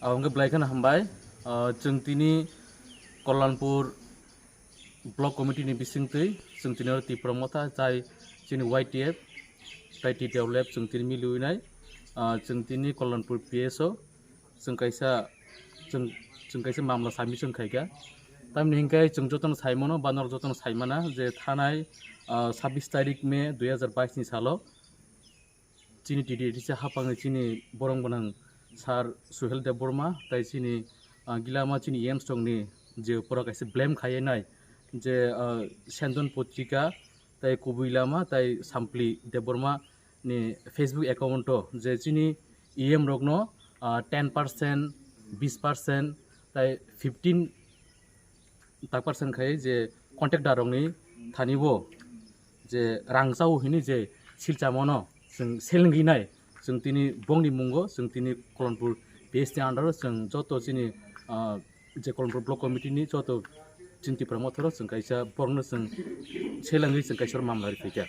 Awangke blaikan hambai जों तिनी Kalyanpur block committee नि बिसिंगतै जों तिनी Tipra Motha जाय जोंनि YTF जाय टी डेभलप जों तिनी मिलुइनाय जों तिनी कल्याणपुर PSO जों कायसा मामला साबमिशन खायगा ताम निहिंखाय जों जतन साइमनो बानर जतन साइमाना जे थानाय 26 तारिख मे 2022 नि सालो चिनी टीडीएटी से हापांग चिनी बरं बनang सार सुहेल देव बर्मा ताई चिनी गिलामा चिनी एमस्ट्रंग नि जे परा कायसे ब्लेम खायनाय जे सेंदन पत्रिका ताई कुबुइलामा ताई सामप्ली देव बर्मा नि फेसबुक अकाउंट जे चिनी ईएम रगनो 10% 20% ताई 15% खाय जे कॉन्टेक्ट दारंनि थानिबो जे रांजाव हिनि जे सिलचामनो जों सेलंगिनाय जों तिनी बंनि मुंगो जों तिनी कल्याणपुर PSनि आन्डार जों जतो चिनी जे कल्याणपुर ब्लक कमिटिनि जतो चिन Tipra Motha जों कायसा बरनो जों सेलंगि जों कायसा मामला रिफैका